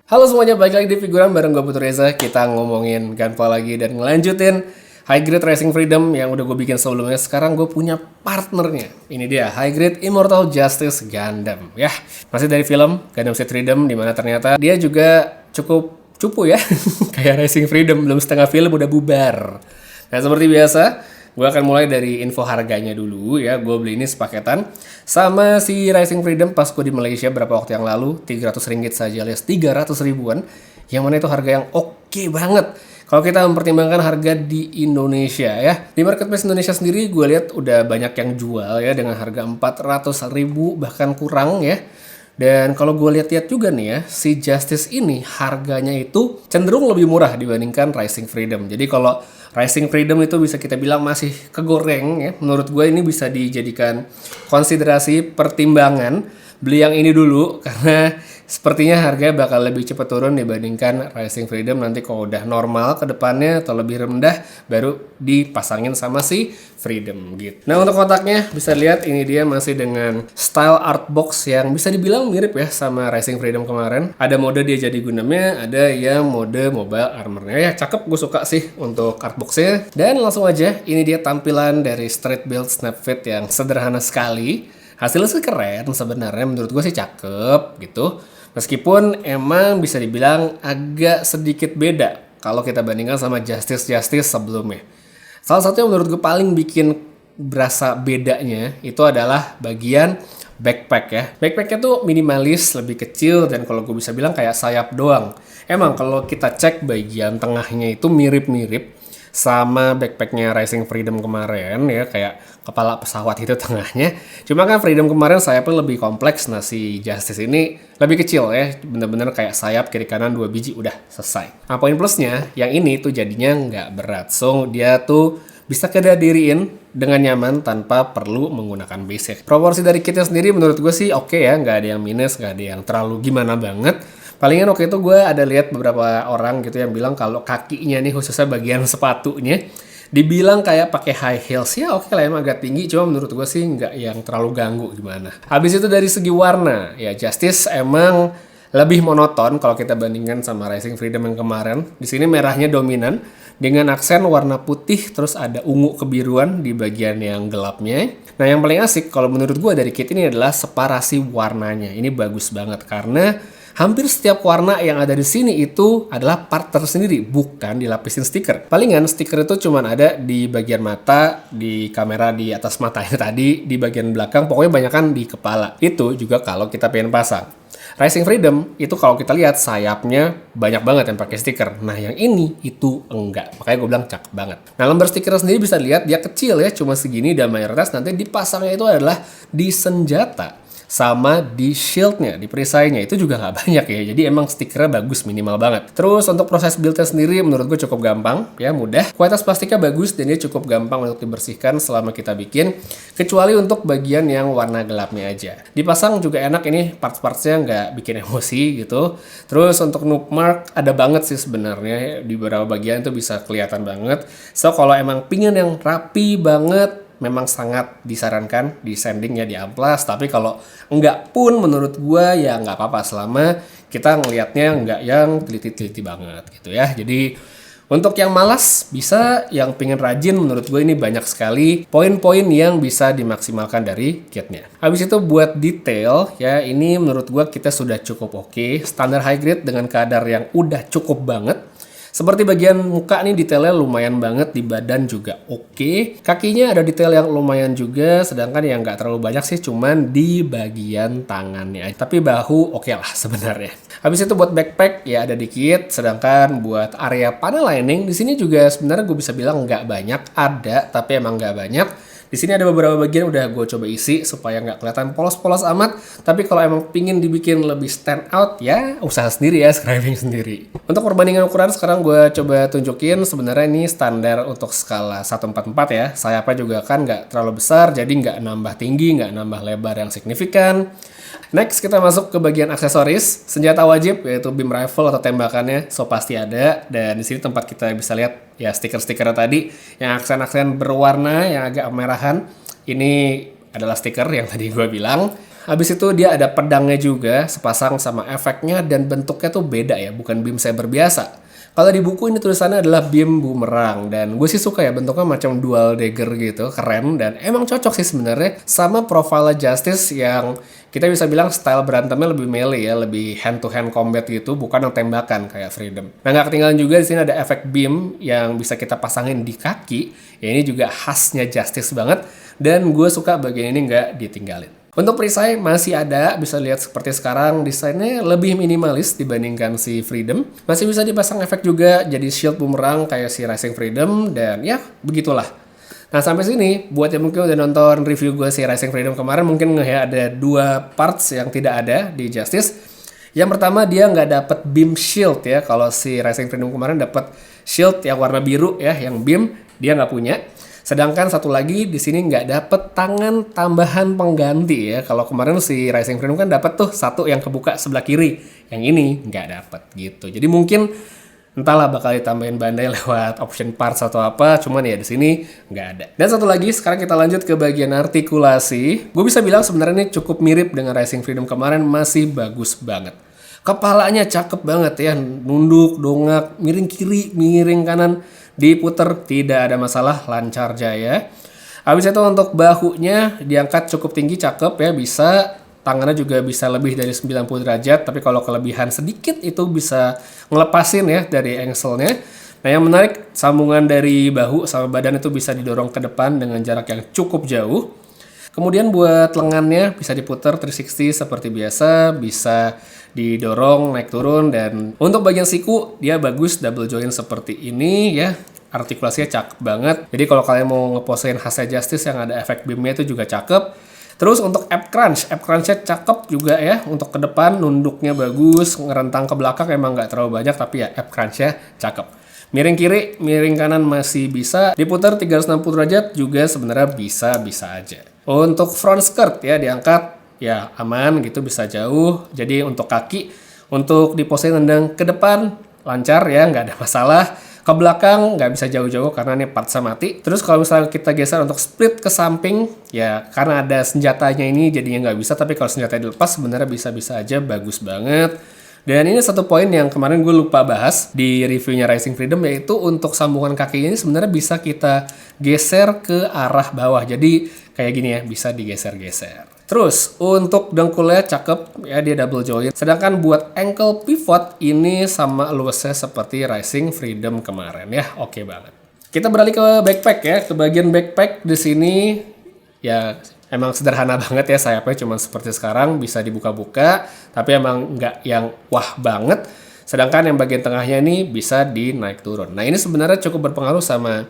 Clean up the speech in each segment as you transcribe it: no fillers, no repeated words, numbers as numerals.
Halo semuanya, balik lagi di Figuran bareng gue Putu Reza. Kita ngomongin Gunpla lagi dan ngelanjutin High Grade Racing Freedom yang udah gue bikin sebelumnya. Sekarang gue punya partnernya. Ini dia, High Grade Immortal Justice Gundam. Ya, masih dari film Gundam Seed Freedom, dimana ternyata dia juga cukup cupu ya. Kayak Racing Freedom, belum setengah film udah bubar. Nah, seperti biasa, gue akan mulai dari info harganya dulu ya. Gue beli ini sepaketan sama si Rising Freedom pas gue di Malaysia berapa waktu yang lalu. 300 ringgit saja alias 300 ribuan. Yang mana itu harga yang oke banget kalau kita mempertimbangkan harga di Indonesia ya. Di marketplace Indonesia sendiri gue lihat udah banyak yang jual ya dengan harga 400 ribu bahkan kurang ya. Dan kalau gue lihat-lihat juga nih ya, si Justice ini harganya itu cenderung lebih murah dibandingkan Rising Freedom. Jadi kalau Rising Freedom itu bisa kita bilang masih kegoreng ya. Menurut gue ini bisa dijadikan konsiderasi pertimbangan beli yang ini dulu karena sepertinya harganya bakal lebih cepat turun dibandingkan Rising Freedom. Nanti kalau udah normal ke depannya atau lebih rendah baru dipasangin sama si Freedom gitu. Nah, untuk kotaknya bisa lihat ini dia masih dengan style art box yang bisa dibilang mirip ya sama Rising Freedom kemarin. Ada mode dia jadi Gundamnya, ada yang mode mobile armornya. Ya cakep, gue suka sih untuk art boxnya. Dan langsung aja ini dia tampilan dari straight build snap fit yang sederhana sekali. Hasilnya sih keren sebenarnya, menurut gue sih cakep gitu. Meskipun emang bisa dibilang agak sedikit beda kalau kita bandingkan sama Justice sebelumnya. Salah satu yang menurut gue paling bikin berasa bedanya itu adalah bagian backpack ya. Backpacknya tuh minimalis, lebih kecil, dan kalau gue bisa bilang kayak sayap doang. Emang kalau kita cek bagian tengahnya itu mirip-mirip sama backpacknya Rising Freedom kemarin ya, kayak kepala pesawat itu tengahnya. Cuma kan Freedom kemarin sayapnya lebih kompleks, nah si Justice ini lebih kecil ya, bener-bener kayak sayap kiri kanan 2 biji udah selesai. Nah, poin plusnya yang ini tuh jadinya nggak berat, so dia tuh bisa kita diriin dengan nyaman tanpa perlu menggunakan basic. Proporsi dari kitnya sendiri menurut gue sih oke ya, nggak ada yang minus, nggak ada yang terlalu gimana banget. Palingan waktu itu gue ada lihat beberapa orang gitu yang bilang kalau kakinya nih, khususnya bagian sepatunya, dibilang kayak pakai high heels. Ya oke lah, emang agak tinggi, cuma menurut gue sih nggak yang terlalu ganggu gimana. Habis itu dari segi warna, ya Justice emang lebih monoton kalau kita bandingkan sama Rising Freedom yang kemarin. Di sini merahnya dominan dengan aksen warna putih, terus ada ungu kebiruan di bagian yang gelapnya. Nah, yang paling asik kalau menurut gue dari kit ini adalah separasi warnanya. Ini bagus banget karena hampir setiap warna yang ada di sini itu adalah part tersendiri, bukan dilapisin stiker. Palingan stiker itu cuma ada di bagian mata, di kamera di atas matanya tadi, di bagian belakang, pokoknya banyak kan di kepala. Itu juga kalau kita pengen pasang. Rising Freedom itu kalau kita lihat sayapnya banyak banget yang pakai stiker. Nah, yang ini itu enggak. Makanya gue bilang cakep banget. Nah, lembar stiker sendiri bisa lihat dia kecil ya, cuma segini, dan mayoritas nanti dipasangnya itu adalah di senjata sama di shieldnya, di perisainya itu juga nggak banyak ya. Jadi emang stikernya bagus, minimal banget. Terus untuk proses buildnya sendiri menurut gue cukup gampang ya, mudah. Kualitas plastiknya bagus dan dia cukup gampang untuk dibersihkan selama kita bikin, kecuali untuk bagian yang warna gelapnya aja. Dipasang juga enak, ini parts-partsnya nggak bikin emosi gitu. Terus untuk noob mark ada banget sih sebenarnya, di beberapa bagian itu bisa kelihatan banget. So kalau emang pingin yang rapi banget, memang sangat disarankan di sanding ya, di amplas. Tapi kalau enggak pun menurut gue ya nggak apa-apa selama kita ngelihatnya nggak yang teliti-teliti banget gitu ya. Jadi untuk yang malas bisa, yang pengen rajin menurut gue ini banyak sekali poin-poin yang bisa dimaksimalkan dari kitnya. Habis itu buat detail ya, ini menurut gue kita sudah cukup oke. Standar high grade dengan kadar yang udah cukup banget. Seperti bagian muka nih detailnya lumayan banget, di badan juga oke. Kakinya ada detail yang lumayan juga, sedangkan yang nggak terlalu banyak sih cuman di bagian tangannya aja. Tapi bahu oke lah sebenarnya. Habis itu buat backpack ya ada dikit, sedangkan buat area panel lining di sini juga sebenarnya gue bisa bilang nggak banyak, ada tapi emang nggak banyak. Di sini ada beberapa bagian udah gue coba isi supaya nggak kelihatan polos-polos amat. Tapi kalau emang pingin dibikin lebih stand out ya usaha sendiri ya, scribing sendiri. Untuk perbandingan ukuran sekarang gue coba tunjukin. Sebenarnya ini standar untuk skala 144 ya. Sayapnya juga kan nggak terlalu besar, jadi nggak nambah tinggi, nggak nambah lebar yang signifikan. Next kita masuk ke bagian aksesoris. Senjata wajib yaitu beam rifle atau tembakannya, so pasti ada. Dan di sini tempat kita bisa lihat ya stiker-stikernya tadi yang aksen-aksen berwarna yang agak merahan. Ini adalah stiker yang tadi gue bilang. Habis itu dia ada pedangnya juga, sepasang sama efeknya dan bentuknya tuh beda ya, bukan beam saber biasa. Kalau di buku ini tulisannya adalah beam boomerang dan gue sih suka ya bentuknya macam dual dagger gitu, keren dan emang cocok sih sebenarnya sama profile Justice yang kita bisa bilang style berantemnya lebih melee ya, lebih hand to hand combat gitu, bukan yang tembakan kayak Freedom. Nah nggak ketinggalan juga di sini ada efek beam yang bisa kita pasangin di kaki. Ya ini juga khasnya Justice banget dan gue suka bagian ini nggak ditinggalin. Untuk perisai masih ada, bisa lihat seperti sekarang desainnya lebih minimalis dibandingkan si Freedom. Masih bisa dipasang efek juga jadi shield boomerang kayak si Rising Freedom dan ya begitulah. Nah sampai sini buat yang mungkin udah nonton review gue si Rising Freedom kemarin mungkin ya ada 2 parts yang tidak ada di Justice. Yang pertama dia nggak dapet beam shield ya, kalau si Rising Freedom kemarin dapet shield yang warna biru ya, yang beam dia nggak punya. Sedangkan satu lagi di sini nggak dapet tangan tambahan pengganti ya. Kalau kemarin si Rising Freedom kan dapet tuh satu yang kebuka sebelah kiri, yang ini nggak dapet gitu. Jadi mungkin entahlah bakal ditambahin Bandai lewat option parts atau apa, cuman ya di sini nggak ada. Dan satu lagi, sekarang kita lanjut ke bagian artikulasi. Gue bisa bilang sebenarnya ini cukup mirip dengan Rising Freedom kemarin, masih bagus banget. Kepalanya cakep banget ya, nunduk, dongak, miring kiri, miring kanan, diputer, tidak ada masalah, lancar jaya. Habis itu untuk bahunya diangkat cukup tinggi, cakep ya, bisa. Tangannya juga bisa lebih dari 90 derajat, tapi kalau kelebihan sedikit itu bisa ngelepasin ya dari ankle-nya. Nah yang menarik, sambungan dari bahu sama badan itu bisa didorong ke depan dengan jarak yang cukup jauh. Kemudian buat lengannya bisa diputar 360 seperti biasa, bisa didorong naik turun, dan untuk bagian siku dia bagus double joint seperti ini ya. Artikulasinya cakep banget. Jadi kalau kalian mau ngeposein khasnya Justice yang ada efek beamnya itu juga cakep. Terus untuk ab crunch-nya cakep juga ya. Untuk ke depan nunduknya bagus, ngerentang ke belakang emang nggak terlalu banyak, tapi ya ab crunch-nya cakep. Miring kiri, miring kanan masih bisa. Diputar 360 derajat juga sebenarnya bisa-bisa aja. Untuk front skirt ya diangkat ya aman gitu, bisa jauh. Jadi untuk kaki, untuk diposein nendang ke depan lancar ya, nggak ada masalah. Ke belakang nggak bisa jauh-jauh karena ini partnya mati. Terus kalau misalnya kita geser untuk split ke samping, ya karena ada senjatanya ini jadinya nggak bisa. Tapi kalau senjatanya dilepas sebenarnya bisa-bisa aja, bagus banget. Dan ini satu poin yang kemarin gue lupa bahas di reviewnya Rising Freedom, yaitu untuk sambungan kaki ini sebenarnya bisa kita geser ke arah bawah. Jadi kayak gini ya, bisa digeser-geser. Terus untuk dengkulnya cakep ya, dia double joint. Sedangkan buat ankle pivot ini sama luasnya seperti Rising Freedom kemarin ya, oke banget. Kita beralih ke backpack ya, ke bagian backpack di sini ya emang sederhana banget ya, sayapnya cuma seperti sekarang, bisa dibuka-buka, tapi emang nggak yang wah banget. Sedangkan yang bagian tengahnya ini bisa dinaik turun. Nah ini sebenarnya cukup berpengaruh sama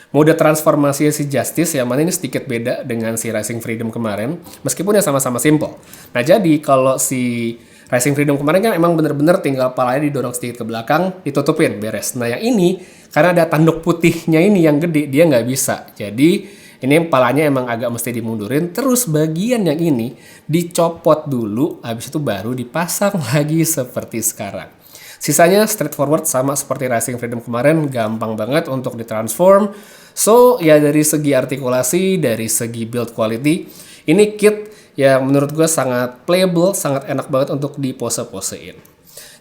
mode transformasi si Justice, yang mana ini sedikit beda dengan si Rising Freedom kemarin, meskipun ya sama-sama simple. Nah jadi kalau si Rising Freedom kemarin kan emang bener-bener tinggal palanya didorong sedikit ke belakang, ditutupin, beres. Nah yang ini, karena ada tanduk putihnya ini yang gede, dia nggak bisa. Jadi ini palanya emang agak mesti dimundurin, terus bagian yang ini dicopot dulu, habis itu baru dipasang lagi seperti sekarang. Sisanya straightforward sama seperti Rising Freedom kemarin, gampang banget untuk ditransform. So ya dari segi artikulasi, dari segi build quality, ini kit yang menurut gue sangat playable, sangat enak banget untuk dipose-posein.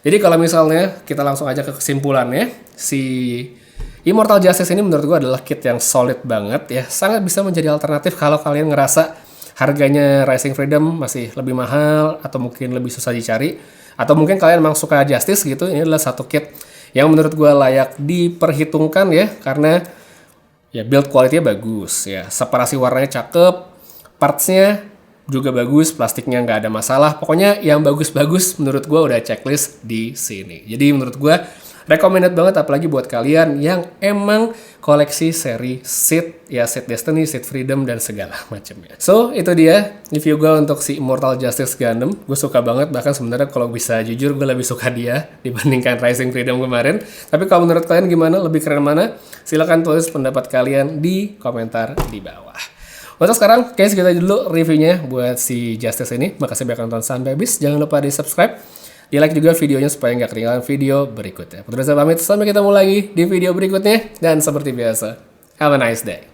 Jadi kalau misalnya kita langsung aja ke kesimpulannya, si Immortal Justice ini menurut gue adalah kit yang solid banget ya, sangat bisa menjadi alternatif kalau kalian ngerasa harganya Rising Freedom masih lebih mahal atau mungkin lebih susah dicari, atau mungkin kalian memang suka Justice gitu. Ini adalah satu kit yang menurut gue layak diperhitungkan ya, karena ya build quality-nya bagus ya, separasi warnanya cakep, partsnya juga bagus, plastiknya nggak ada masalah. Pokoknya yang bagus-bagus menurut gue udah checklist di sini. Jadi menurut gue recommended banget, apalagi buat kalian yang emang koleksi seri Sith, ya Sith Destiny, Sith Freedom, dan segala macamnya. So, itu dia review gue untuk si Immortal Justice Gundam. Gue suka banget, bahkan sebenarnya kalau bisa jujur gue lebih suka dia dibandingkan Rising Freedom kemarin. Tapi kalau menurut kalian gimana, lebih keren mana? Silahkan tulis pendapat kalian di komentar di bawah. Untuk sekarang, kayaknya segitu dulu reviewnya buat si Justice ini. Makasih banyak nonton sampai habis. Jangan lupa di subscribe, di like juga videonya supaya nggak ketinggalan video berikutnya. Putra saya pamit, sampai ketemu lagi di video berikutnya. Dan seperti biasa, have a nice day.